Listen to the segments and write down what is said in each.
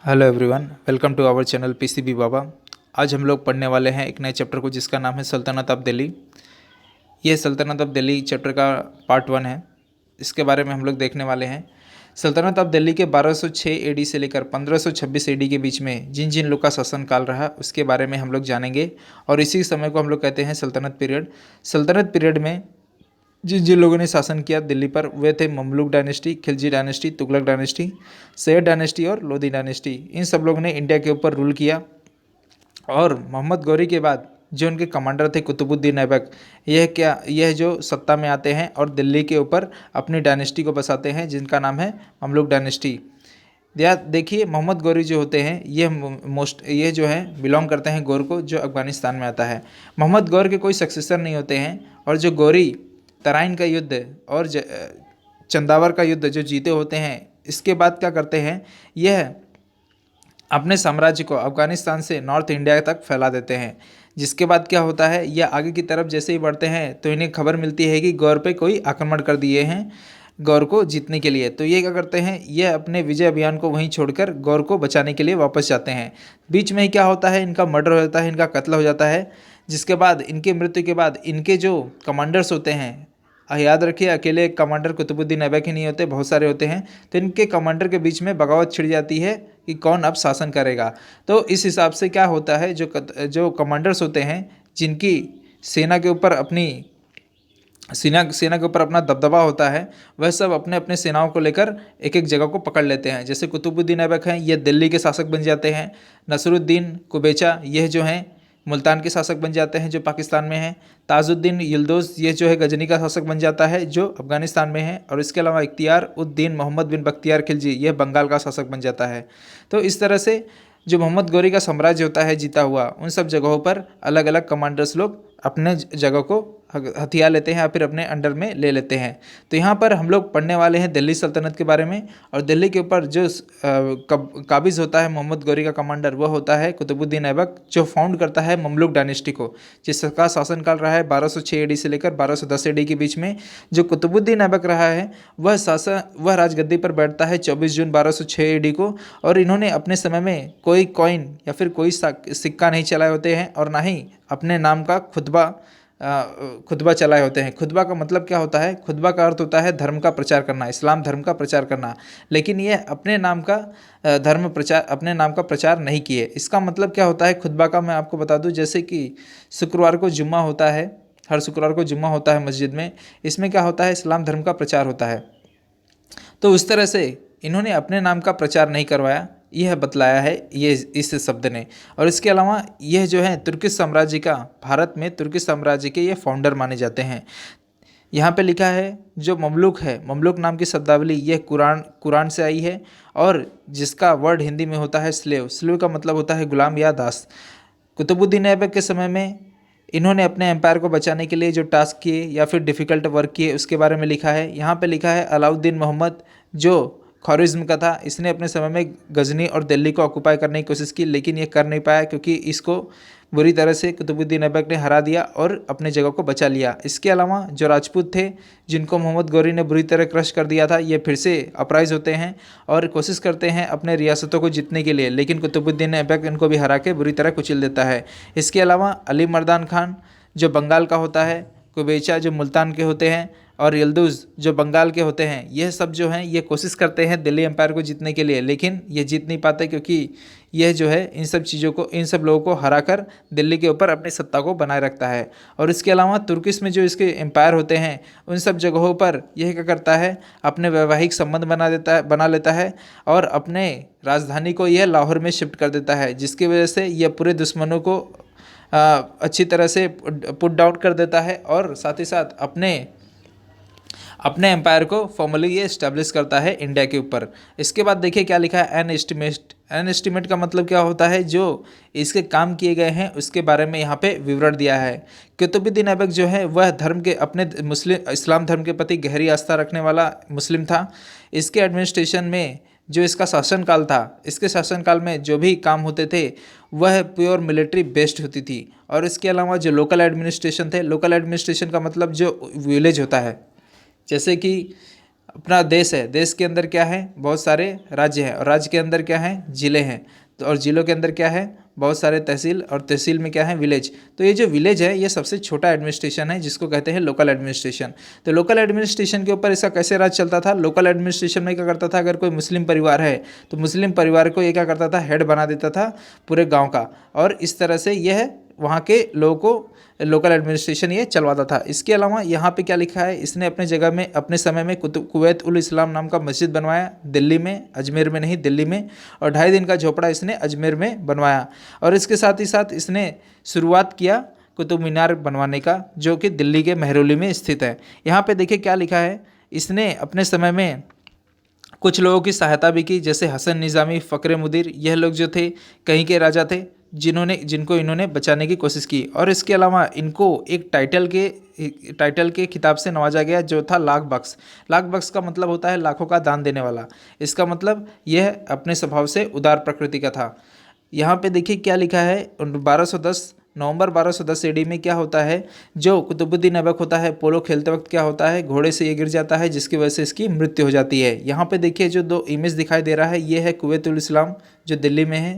Hello everyone, welcome to our channel PCB Baba. आज हम लोग पढ़ने वाले हैं एक नए चैप्टर को जिसका नाम है सल्तनत ऑफ दिल्ली। यह सल्तनत ऑफ दिल्ली चैप्टर का पार्ट 1 है। इसके बारे में हम लोग देखने वाले हैं। सल्तनत ऑफ दिल्ली के 1206 एडी से लेकर 1526 एडी के बीच में जिन जिन लोग का शासनकाल रहा उसके बारे में हम लोग जानेंगे और इसी समय को हम लोग कहते हैं सल्तनत पीरियड। सल्तनत पीरियड में जिन जिन लोगों ने शासन किया दिल्ली पर वे थे Mamluk dynasty, Khilji dynasty, Tughlaq dynasty, Syed dynasty और लोधी डायनेस्टी। इन सब लोगों ने इंडिया के ऊपर रूल किया। और मोहम्मद गौरी के बाद जो उनके कमांडर थे कुतुबुद्दीन ऐबक, यह जो सत्ता में आते हैं और दिल्ली के ऊपर अपनी डायनेस्टी को बसाते हैं जिनका नाम है ममलूक डायनेस्टी। देखिए मोहम्मद गौरी जो होते हैं ये जो है बिलोंग करते हैं गौर को, जो अफगानिस्तान में आता है। मोहम्मद गौर के कोई सक्सेसर नहीं होते हैं। और जो गौरी तराइन का युद्ध और चंदावर का युद्ध जो जीते होते हैं, इसके बाद क्या करते हैं, यह अपने साम्राज्य को अफगानिस्तान से नॉर्थ इंडिया तक फैला देते हैं। जिसके बाद क्या होता है, यह आगे की तरफ जैसे ही बढ़ते हैं तो इन्हें खबर मिलती है कि गौर पे कोई आक्रमण कर दिए हैं गौर को जीतने के लिए। तो ये क्या करते हैं, यह अपने विजय अभियान को वहीं छोड़कर गौर को बचाने के लिए वापस जाते हैं। बीच में ही क्या होता है, इनका मर्डर हो जाता है, इनका कत्ल हो जाता है। जिसके बाद इनकी मृत्यु के बाद इनके जो कमांडर्स होते हैं, याद रखिए अकेले कमांडर कुतुबुद्दीन ऐबक ही नहीं होते, बहुत सारे होते हैं। तो इनके कमांडर के बीच में बगावत छिड़ जाती है कि कौन अब शासन करेगा। तो इस हिसाब से क्या होता है, जो कमांडर्स होते हैं जिनकी सेना के ऊपर अपना दबदबा होता है, वह सब अपने अपने सेनाओं को लेकर एक एक जगह को पकड़ लेते हैं। जैसे कुतुबुद्दीन ऐबक हैं, ये दिल्ली के शासक बन जाते हैं। नसरुद्दीन कुबेचा यह जो हैं मुल्तान के शासक बन जाते हैं जो पाकिस्तान में है। ताजुद्दीन यिल्दोज़ ये जो है गजनी का शासक बन जाता है जो अफगानिस्तान में है। और इसके अलावा इख्तियार उद्दीन मोहम्मद बिन बख्तियार खिलजी यह बंगाल का शासक बन जाता है। तो इस तरह से जो मोहम्मद गौरी का साम्राज्य होता है जीता हुआ, उन सब जगहों पर अलग अलग कमांडर्स लोग अपने जगह को हथियार लेते हैं या फिर अपने अंडर में ले लेते हैं। तो यहाँ पर हम लोग पढ़ने वाले हैं दिल्ली सल्तनत के बारे में। और दिल्ली के ऊपर जो काबिज होता है मोहम्मद गौरी का कमांडर, वह होता है कुतुबुद्दीन ऐबक, जो फाउंड करता है ममलूक डायनेस्टी को, जिसका शासनकाल रहा है 1206 एडी से लेकर 1210 एडी के बीच में। जो कुतुबुद्दीन ऐबक रहा है वह राजगद्दी पर बैठता है 24 जून 1206 एडी को। और इन्होंने अपने समय में कोई कॉइन या फिर कोई सिक्का नहीं चलाए होते हैं और ना ही अपने नाम का खुतबा चलाए होते हैं। खुतबा का मतलब क्या होता है, खुतबा का अर्थ होता है धर्म का प्रचार करना, इस्लाम धर्म का प्रचार करना। लेकिन यह अपने नाम का अपने नाम का प्रचार नहीं किए। इसका मतलब क्या होता है खुतबा का, मैं आपको बता दूं। जैसे कि शुक्रवार को जुम्मा होता है, हर शुक्रवार को जुम्मा होता है मस्जिद में, इसमें क्या होता है, इस्लाम धर्म का प्रचार होता है। तो उस तरह से इन्होंने अपने नाम का प्रचार नहीं करवाया, यह बतलाया है ये इस शब्द ने। और इसके अलावा यह जो है तुर्किश साम्राज्य का, भारत में तुर्किश साम्राज्य के ये फाउंडर माने जाते हैं। यहाँ पे लिखा है जो ममलूक है, ममलूक नाम की शब्दावली यह कुरान से आई है। और जिसका वर्ड हिंदी में होता है स्लेव, स्लेव का मतलब होता है गुलाम या दास। कुतुबुद्दीन ऐबक के समय में इन्होंने अपने एम्पायर को बचाने के लिए जो टास्क किए या फिर डिफ़िकल्ट वर्क किए उसके बारे में लिखा है। यहाँ पे लिखा है अलाउद्दीन मोहम्मद जो ख्वारिज़्म का था, इसने अपने समय में गजनी और दिल्ली को ऑक्युपाई करने की कोशिश की, लेकिन ये कर नहीं पाया क्योंकि इसको बुरी तरह से कुतुबुद्दीन ऐबक ने हरा दिया और अपने जगह को बचा लिया। इसके अलावा जो राजपूत थे जिनको मोहम्मद गौरी ने बुरी तरह क्रश कर दिया था, ये फिर से अपराइज होते हैं और कोशिश करते हैं अपने रियासतों को जीतने के लिए, लेकिन कुतुबुद्दीन ऐबक इनको भी हरा के बुरी तरह कुचल देता है। इसके अलावा अली मर्दान खान जो बंगाल का होता है, कुबेचा जो मुल्तान के होते हैं और यिल्दुज़ जो बंगाल के होते हैं, यह सब जो हैं ये कोशिश करते हैं दिल्ली एम्पायर को जीतने के लिए, लेकिन ये जीत नहीं पाते क्योंकि यह जो है इन सब लोगों को हराकर दिल्ली के ऊपर अपनी सत्ता को बनाए रखता है। और इसके अलावा तुर्किश में जो इसके एम्पायर होते हैं, उन सब जगहों पर यह क्या करता है, अपने वैवाहिक संबंध बना लेता है और अपने राजधानी को यह लाहौर में शिफ्ट कर देता है, जिसकी वजह से यह पूरे दुश्मनों को अच्छी तरह से पुट डाउन कर देता है और साथ ही साथ अपने एम्पायर को फॉर्मली ये इस्टेब्लिश करता है इंडिया के ऊपर। इसके बाद देखिए क्या लिखा है, एन एस्टिमेट का मतलब क्या होता है, जो इसके काम किए गए हैं उसके बारे में यहाँ पे विवरण दिया है। कुतुबुद्दीन ऐबक जो है वह इस्लाम धर्म के प्रति गहरी आस्था रखने वाला मुस्लिम था। इसके एडमिनिस्ट्रेशन में जो इसका शासनकाल था, इसके शासनकाल में जो भी काम होते थे वह प्योर मिलिट्री बेस्ड होती थी। और इसके अलावा जो लोकल एडमिनिस्ट्रेशन थे, लोकल एडमिनिस्ट्रेशन का मतलब जो विलेज होता है, जैसे कि अपना देश है, देश के अंदर क्या है, बहुत सारे राज्य हैं, और राज्य के अंदर क्या है, जिले हैं। तो और जिलों के अंदर क्या है, बहुत सारे तहसील, और तहसील में क्या है, विलेज। तो ये जो विलेज है ये सबसे छोटा एडमिनिस्ट्रेशन है, जिसको कहते हैं लोकल एडमिनिस्ट्रेशन। तो लोकल एडमिनिस्ट्रेशन के ऊपर इसका कैसे राज चलता था, लोकल एडमिनिस्ट्रेशन में क्या करता था, अगर कोई मुस्लिम परिवार है तो मुस्लिम परिवार को ये क्या करता था, हेड बना देता था पूरे गाँव का, और इस तरह से यह वहाँ के लोगों को लोकल एडमिनिस्ट्रेशन ये चलवाता था। इसके अलावा यहाँ पे क्या लिखा है, इसने अपने जगह में अपने समय में कुवैत उल इस्लाम नाम का मस्जिद बनवाया, दिल्ली में, अजमेर में नहीं, दिल्ली में, और 2.5 दिन का झोपड़ा इसने अजमेर में बनवाया। और इसके साथ ही साथ इसने शुरुआत किया कुतुब मीनार बनवाने का, जो कि दिल्ली के महरौली में स्थित है। यहाँ पे देखिए क्या लिखा है, इसने अपने समय में कुछ लोगों की सहायता भी की, जैसे हसन निज़ामी, फ़क्र मुदीर, यह लोग जो थे कहीं के राजा थे जिनको इन्होंने बचाने की कोशिश की। और इसके अलावा इनको एक टाइटल के खिताब से नवाजा गया, जो था लाख बख्श। लाख बख्श का मतलब होता है लाखों का दान देने वाला। इसका मतलब यह अपने स्वभाव से उदार प्रकृति का था। यहाँ पे देखिए क्या लिखा है, 1210 नवंबर 1210 एडी में क्या होता है, जो कुतुबुद्दीन ऐबक होता है, पोलो खेलते वक्त क्या होता है, घोड़े से ये गिर जाता है, जिसकी वजह से इसकी मृत्यु हो जाती है। यहाँ पे देखिए जो 2 इमेज दिखाई दे रहा है, ये है कुवैत उल इस्लाम जो दिल्ली में है,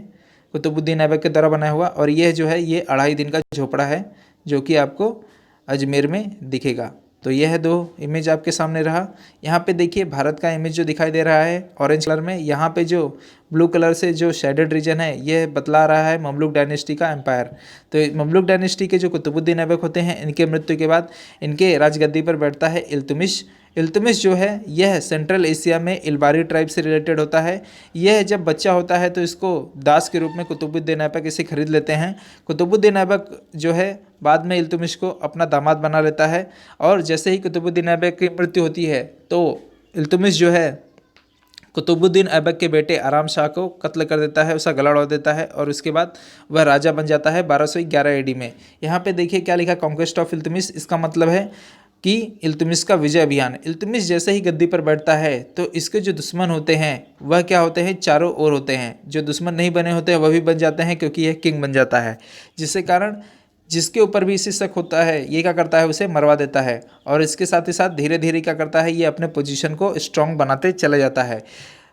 कुतुबुद्दीन ऐबक के द्वारा बनाया हुआ, और यह जो है ये 2.5 दिन का झोपड़ा है, जो कि आपको अजमेर में दिखेगा। तो यह है 2 इमेज आपके सामने रहा। यहाँ पे देखिए भारत का इमेज जो दिखाई दे रहा है ऑरेंज कलर में, यहाँ पे जो ब्लू कलर से जो शेडेड रीजन है यह बतला रहा है ममलूक डायनेस्टी का एम्पायर। तो ममलूक डायनेस्टी के जो कुतुबुद्दीन ऐबक होते हैं, इनके मृत्यु के बाद इनके राजगद्दी पर बैठता है इल्तुमिश। इल्तुमिश जो है यह सेंट्रल एशिया में इल्बारी ट्राइब से रिलेटेड होता है। यह जब बच्चा होता है तो इसको दास के रूप में कुतुबुद्दीन ऐबक इसे खरीद लेते हैं। कुतुबुद्दीन ऐबक जो है बाद में इल्तुमिश को अपना दामाद बना लेता है, और जैसे ही कुतुबुद्दीन ऐबक की मृत्यु होती है तो इल्तुमिश जो है कुतुबुद्दीन ऐबक के बेटे आराम शाह को कत्ल कर देता है, उसका गला उड़ा देता है, और उसके बाद वह राजा बन जाता है 1211 एडी में। यहाँ पे देखिए क्या लिखा, कॉन्क्वेस्ट ऑफ इल्तुमिश। इसका मतलब है कि इल्तुमिश का विजय अभियान। इल्तुमिश जैसे ही गद्दी पर बैठता है तो इसके जो दुश्मन होते हैं वह क्या होते हैं, चारों ओर होते हैं। जो दुश्मन नहीं बने होते हैं वह भी बन जाते हैं, क्योंकि यह किंग बन जाता है, जिसके कारण जिसके ऊपर भी इसी शक होता है ये क्या करता है, उसे मरवा देता है। और इसके साथ ही साथ धीरे धीरे क्या करता है, ये अपने पोजीशन को स्ट्रॉन्ग बनाते चला जाता है।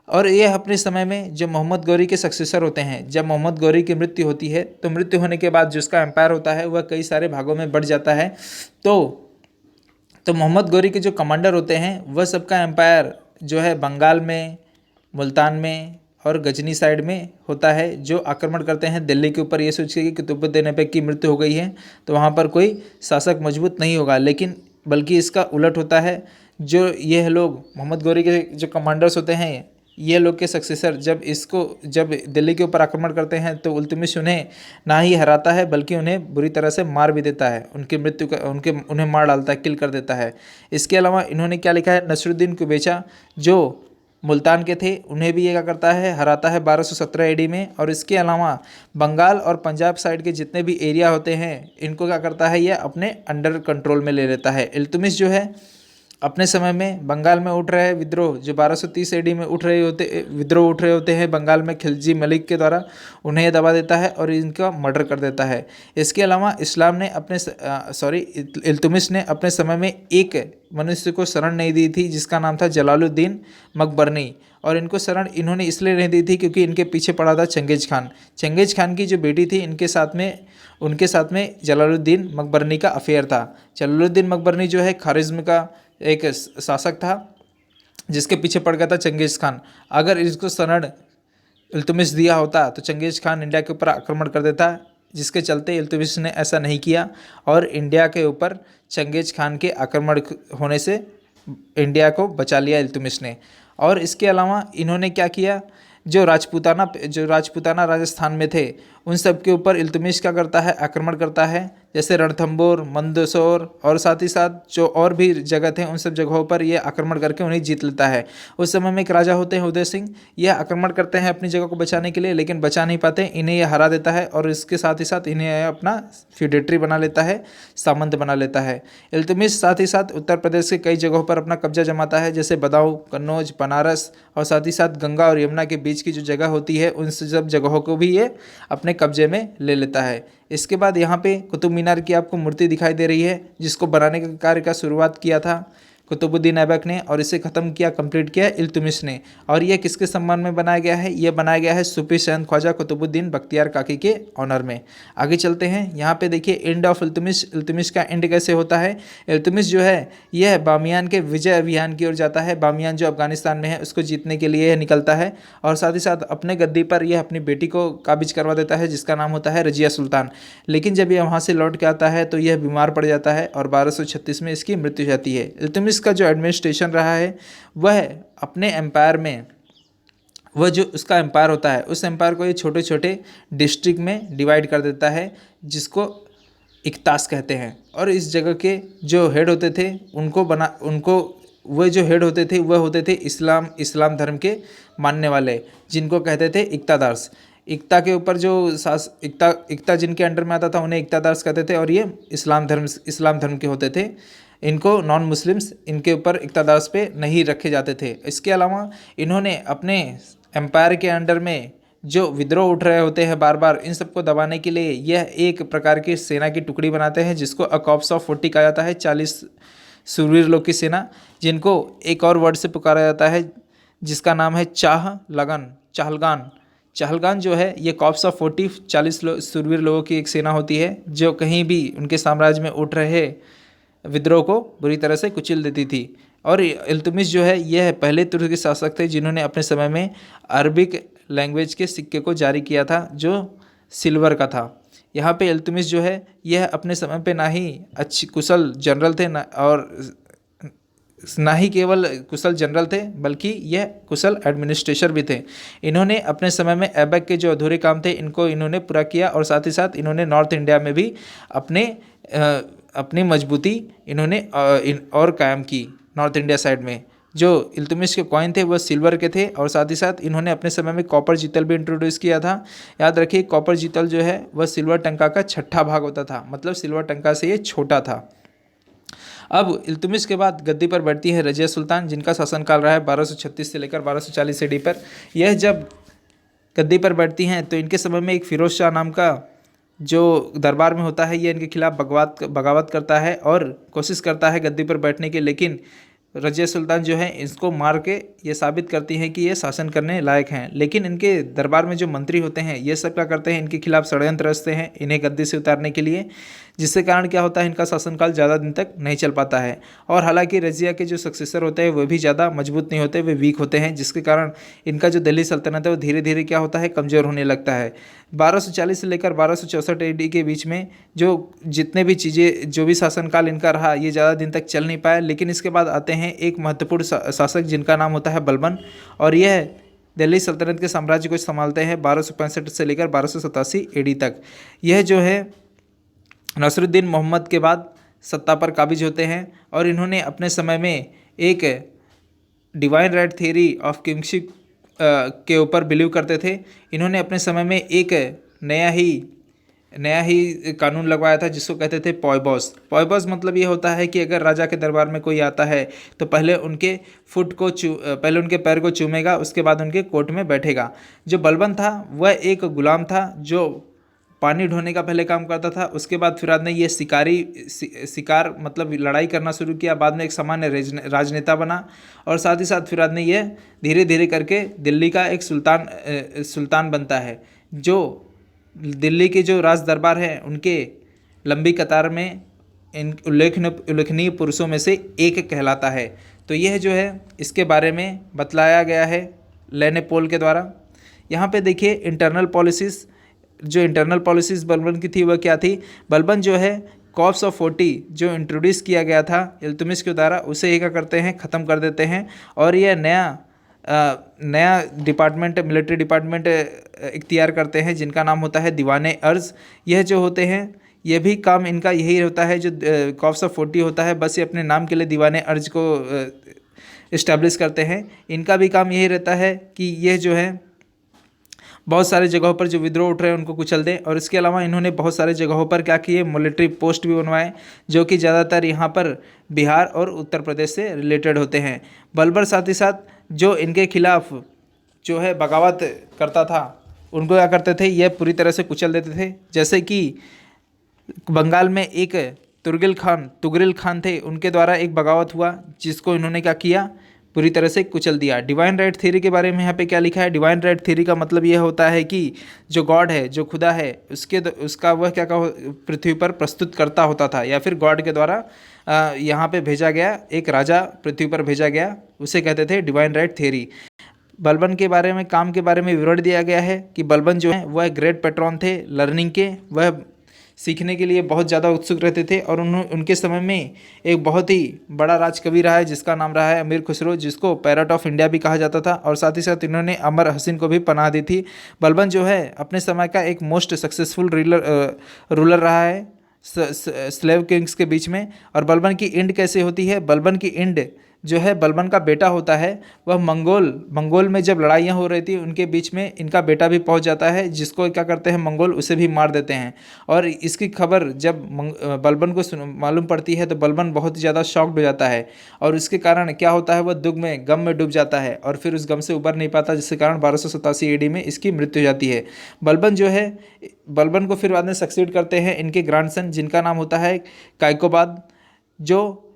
और ये अपने समय में जो मोहम्मद गौरी के सक्सेसर होते हैं, जब मोहम्मद गौरी की मृत्यु होती है तो मृत्यु होने के बाद जो उसका एम्पायर होता है वह कई सारे भागों में बढ़ जाता है। तो मोहम्मद गौरी के जो कमांडर होते हैं वह सबका एम्पायर जो है बंगाल में, मुल्तान में और गजनी साइड में होता है, जो आक्रमण करते हैं दिल्ली के ऊपर ये सोच के कि कुतुबुद्दीन ऐबक की मृत्यु हो गई है तो वहाँ पर कोई शासक मजबूत नहीं होगा। लेकिन बल्कि इसका उलट होता है, जो यह लोग मोहम्मद गौरी के जो कमांडर्स होते हैं, ये लोग के सक्सेसर जब दिल्ली के ऊपर आक्रमण करते हैं तो इल्तुमिश उन्हें ना ही हराता है बल्कि उन्हें बुरी तरह से मार भी देता है, उन्हें मार डालता है, किल कर देता है। इसके अलावा इन्होंने क्या लिखा है, नसरुद्दीन कुबेचा जो मुल्तान के थे उन्हें भी ये क्या करता है, हराता है 1217 एडी में। और इसके अलावा बंगाल और पंजाब साइड के जितने भी एरिया होते हैं इनको क्या करता है, ये अपने अंडर कंट्रोल में ले लेता है। इल्तुमिश जो है अपने समय में बंगाल में उठ रहे विद्रोह जो 1230 एडी में उठ रहे होते हैं बंगाल में खिलजी मलिक के द्वारा, उन्हें ये दबा देता है और इनका मर्डर कर देता है। इसके अलावा इल्तुमिश ने अपने समय में एक मनुष्य को शरण नहीं दी थी जिसका नाम था जलालुद्दीन मकबरनी, और इनको शरण इन्होंने इसलिए नहीं दी थी क्योंकि इनके पीछे पड़ा था चंगेज खान की जो बेटी थी उनके साथ में जलालुद्दीन मकबरनी का अफेयर था। जलालुद्दीन मकबरनी जो है खारिज्म का एक शासक था जिसके पीछे पड़ गया था चंगेज खान। अगर इसको शरण इल्तुमिश दिया होता तो चंगेज खान इंडिया के ऊपर आक्रमण कर देता, जिसके चलते इल्तुमिश ने ऐसा नहीं किया और इंडिया के ऊपर चंगेज खान के आक्रमण होने से इंडिया को बचा लिया इल्तुमिश ने। और इसके अलावा इन्होंने क्या किया, जो राजपूताना राजस्थान में थे उन सब के ऊपर इल्तुमिश क्या करता है, आक्रमण करता है, जैसे रणथंबोर, मंदसौर और साथ ही साथ जो और भी जगह थे उन सब जगहों पर ये आक्रमण करके उन्हें जीत लेता है। उस समय में एक राजा होते हैं उदय सिंह, यह आक्रमण करते हैं अपनी जगह को बचाने के लिए लेकिन बचा नहीं पाते, इन्हें यह हरा देता है और इसके साथ ही साथ इन्हें अपना फ्यूडेटरी बना लेता है, सामंत बना लेता है। इल्तुमिश साथ ही साथ उत्तर प्रदेश के कई जगहों पर अपना कब्जा जमाता है, जैसे बदाऊं, कन्नौज, बनारस और साथ ही साथ गंगा और यमुना के बीच की जो जगह होती है उन सब जगहों को भी ये अपने कब्जे में ले लेता है। इसके बाद यहाँ पे कुतुब मीनार की आपको मूर्ति दिखाई दे रही है जिसको बनाने के कार्य का शुरुआत किया था कुतुबुद्दीन ऐबक ने, और इसे ख़त्म किया, कंप्लीट किया इल्तुतमिश ने। और यह किसके सम्मान में बनाया गया है? यह बनाया गया है सूफी संत ख्वाजा कुतुबुद्दीन बख्तियार काकी के ऑनर में। आगे चलते हैं, यहाँ पे देखिए एंड ऑफ इल्तुतमिश। इल्तुतमिश का एंड कैसे होता है? इल्तुतमिश जो है यह बामियान के विजय अभियान की ओर जाता है। बामियान जो अफगानिस्तान में है उसको जीतने के लिए यह निकलता है, और साथ ही साथ अपने गद्दी पर यह अपनी बेटी को काबिज करवा देता है जिसका नाम होता है रजिया सुल्तान। लेकिन जब यह वहाँ से लौट के आता है तो यह बीमार पड़ जाता है और 1236 में इसकी मृत्यु हो जाती है। इल्तुतमिश का जो एडमिनिस्ट्रेशन रहा है वह अपने एम्पायर में, वह जो उसका एम्पायर होता है उस एम्पायर को ये छोटे छोटे डिस्ट्रिक्ट में डिवाइड कर देता है जिसको इक्तास कहते हैं। और इस जगह के जो हेड होते थे उनको वह जो हेड होते थे वह होते थे इस्लाम धर्म के मानने वाले, जिनको कहते थे इक्तादार्स। इक्ता के ऊपर जो इक्ता जिनके अंडर में आता था उन्हें इक्तादार्स कहते थे, और ये इस्लाम धर्म के होते थे। इनको नॉन मुस्लिम्स इनके ऊपर इक्तादार्स पे नहीं रखे जाते थे। इसके अलावा इन्होंने अपने एम्पायर के अंडर में जो विद्रोह उठ रहे होते हैं बार बार, इन सबको दबाने के लिए यह एक प्रकार की सेना की टुकड़ी बनाते हैं जिसको अ कॉर्प्स ऑफ 40 कहा जाता है, 40 शूरवीर लोग की सेना, जिनको एक और वर्ड से पुकारा जाता है जिसका नाम है चहलगान जो है ये कॉर्प्स ऑफ 40 शूरवीर लोगों की एक सेना होती है जो कहीं भी उनके साम्राज्य में उठ रहे विद्रोह को बुरी तरह से कुचल देती थी। और इल्तुतमिश जो है यह पहले तुर्की शासक थे जिन्होंने अपने समय में अरबिक लैंग्वेज के सिक्के को जारी किया था जो सिल्वर का था। यहाँ पे इल्तुतमिश जो है यह अपने समय पे ना ही अच्छी कुशल जनरल थे ना ही केवल कुशल जनरल थे बल्कि यह कुशल एडमिनिस्ट्रेटर भी थे। इन्होंने अपने समय में ऐबक के जो अधूरे काम थे इनको इन्होंने पूरा किया, और साथ ही साथ इन्होंने नॉर्थ इंडिया में भी अपनी मजबूती इन्होंने और कायम की। नॉर्थ इंडिया साइड में जो इल्तुतमिश के कॉइन थे वह सिल्वर के थे, और साथ ही साथ इन्होंने अपने समय में कॉपर जीतल भी इंट्रोड्यूस किया था। याद रखिए कॉपर जीतल जो है वह सिल्वर टंका का 6ठा भाग होता था, मतलब सिल्वर टंका से ये छोटा था। अब इल्तुतमिश के बाद गद्दी पर बैठती है रजिया सुल्तान, जिनका शासनकाल रहा है 1236 से लेकर 1240 ईडी पर। यह जब गद्दी पर बैठती हैं तो इनके समय में एक फिरोज शाह नाम का जो दरबार में होता है ये इनके खिलाफ बगावत करता है और कोशिश करता है गद्दी पर बैठने की, लेकिन रजिया सुल्तान जो है इसको मार के ये साबित करती हैं कि ये शासन करने लायक हैं। लेकिन इनके दरबार में जो मंत्री होते हैं ये सब क्या करते हैं, इनके खिलाफ षड्यंत्र रचते हैं इन्हें गद्दी से उतारने के लिए, जिससे कारण क्या होता है इनका शासनकाल ज़्यादा दिन तक नहीं चल पाता है। और हालांकि रजिया के जो सक्सेसर होते हैं वो भी ज़्यादा मजबूत नहीं होते, वे वीक होते हैं, जिसके कारण इनका जो दिल्ली सल्तनत है वो धीरे धीरे क्या होता है कमज़ोर होने लगता है। 1240 से लेकर 1264 ईडी के बीच में जितने भी चीज़ें जो भी शासनकाल इनका रहा ये ज़्यादा दिन तक चल नहीं पाया। लेकिन इसके बाद आते हैं एक महत्वपूर्ण शासक जिनका नाम होता है बलबन, और यह दिल्ली सल्तनत के साम्राज्य को संभालते हैं 1265 से लेकर 1287 ईडी तक। यह जो है नसरुद्दीन मोहम्मद के बाद सत्ता पर काबिज होते हैं, और इन्होंने अपने समय में एक divine right theory of kingship के ऊपर बिलीव करते थे। इन्होंने अपने समय में एक नया ही कानून लगवाया था जिसको कहते थे पॉयबॉस। पॉयबॉस मतलब ये होता है कि अगर राजा के दरबार में कोई आता है तो पहले उनके पैर को चूमेगा, उसके बाद उनके कोर्ट में बैठेगा। जो बलबन था वह एक गुलाम था जो पानी ढोने का पहले काम करता था, उसके बाद फिराद ने ये शिकार मतलब लड़ाई करना शुरू किया, बाद में एक सामान्य राजनेता बना, और साथ ही साथ फिराद ने यह धीरे धीरे करके दिल्ली का एक सुल्तान बनता है, जो दिल्ली के जो राज दरबार हैं उनके लंबी कतार में इन उल्लेखनीय पुरुषों में से एक कहलाता है। तो यह जो है इसके बारे में बतलाया गया है लेने पोल के द्वारा। यहाँ पे देखिए इंटरनल पॉलिसीज़ बलबन की थी वह क्या थी। बलबन जो है कॉर्प्स ऑफ 40 जो इंट्रोड्यूस किया गया था इल्तुतमिश के द्वारा उसे क्या करते हैं ख़त्म कर देते हैं, और यह नया डिपार्टमेंट मिलिट्री डिपार्टमेंट इख्तियार करते हैं जिनका नाम होता है दीवाने अर्ज़। यह जो होते हैं ये भी काम इनका यही होता है जो कॉर्प्स ऑफ 40 होता है, बस ये अपने नाम के लिए दीवाने अर्ज़ को इस्टेब्लिश करते हैं। इनका भी काम यही रहता है कि यह जो है बहुत सारे जगहों पर जो विद्रोह उठ रहे हैं उनको कुचल दें, और इसके अलावा इन्होंने बहुत सारे जगहों पर क्या किए मिलिट्री पोस्ट भी बनवाए जो कि ज़्यादातर यहाँ पर बिहार और उत्तर प्रदेश से रिलेटेड होते हैं। बलबर साथ ही साथ जो इनके खिलाफ जो है बगावत करता था उनको क्या करते थे, यह पूरी तरह से कुचल देते थे। जैसे कि बंगाल में एक तुगरिल खान थे, उनके द्वारा एक बगावत हुआ जिसको इन्होंने क्या किया, पूरी तरह से कुचल दिया। डिवाइन राइट थ्योरी के बारे में यहाँ पे क्या लिखा है, डिवाइन राइट थ्योरी का मतलब यह होता है कि जो गॉड है, जो खुदा है, उसका वह क्या पृथ्वी पर प्रस्तुत करता होता था, या फिर गॉड के द्वारा यहाँ पे भेजा गया एक राजा पृथ्वी पर भेजा गया, उसे कहते थे डिवाइन राइट थ्योरी। बलबन के बारे में, काम के बारे में विवरण दिया गया है कि बलबन जो है वह ग्रेट पैट्रॉन थे लर्निंग के, वह सीखने के लिए बहुत ज़्यादा उत्सुक रहते थे। और उनके समय में एक बहुत ही बड़ा राजकवि रहा है जिसका नाम रहा है अमीर खुसरो, जिसको पैरट ऑफ इंडिया भी कहा जाता था। और साथ ही साथ इन्होंने अमर हसीन को भी पनाह दी थी। बलबन जो है अपने समय का एक मोस्ट सक्सेसफुल रूलर रहा है स्लेव किंग्स के बीच में। और बलबन की एंड कैसे होती है, बलबन की एंड जो है, बलबन का बेटा होता है वह मंगोल में जब लड़ाइयाँ हो रही थी उनके बीच में इनका बेटा भी पहुंच जाता है, जिसको क्या करते हैं मंगोल, उसे भी मार देते हैं। और इसकी खबर जब बलबन को मालूम पड़ती है तो बलबन बहुत ही ज़्यादा शॉक्ड हो जाता है। और इसके कारण क्या होता है, वह दुख में, गम में डूब जाता है और फिर उस गम से उबर नहीं पाता, जिसके कारण 1287 AD में इसकी मृत्यु हो जाती है। बलबन को फिर बाद में सक्सीड करते हैं इनके ग्रैंडसन, जिनका नाम होता है कायकोबाद, जो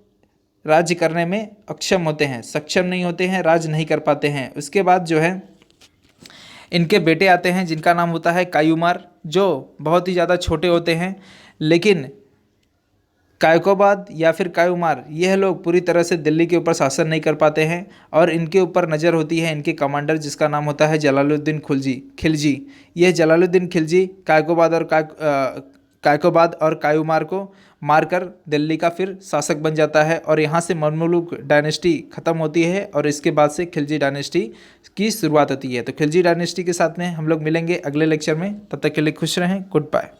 राज्य करने में अक्षम होते हैं, सक्षम नहीं होते हैं, राज नहीं कर पाते हैं। उसके बाद जो है इनके बेटे आते हैं जिनका नाम होता है कायूमार, जो बहुत ही ज़्यादा छोटे होते हैं। लेकिन कायकोबाद या फिर कायूमार, यह लोग पूरी तरह से दिल्ली के ऊपर शासन नहीं कर पाते हैं और इनके ऊपर नज़र होती है इनके कमांडर, जिसका नाम होता है जलालुद्दीन खिलजी। यह जलालुद्दीन खिलजी कायकोबाद और कायूमार को मारकर दिल्ली का फिर शासक बन जाता है। और यहाँ से ममलूक डायनेस्टी ख़त्म होती है और इसके बाद से खिलजी डायनेस्टी की शुरुआत होती है। तो खिलजी डायनेस्टी के साथ में हम लोग मिलेंगे अगले लेक्चर में, तब तक के लिए खुश रहें, गुड बाय।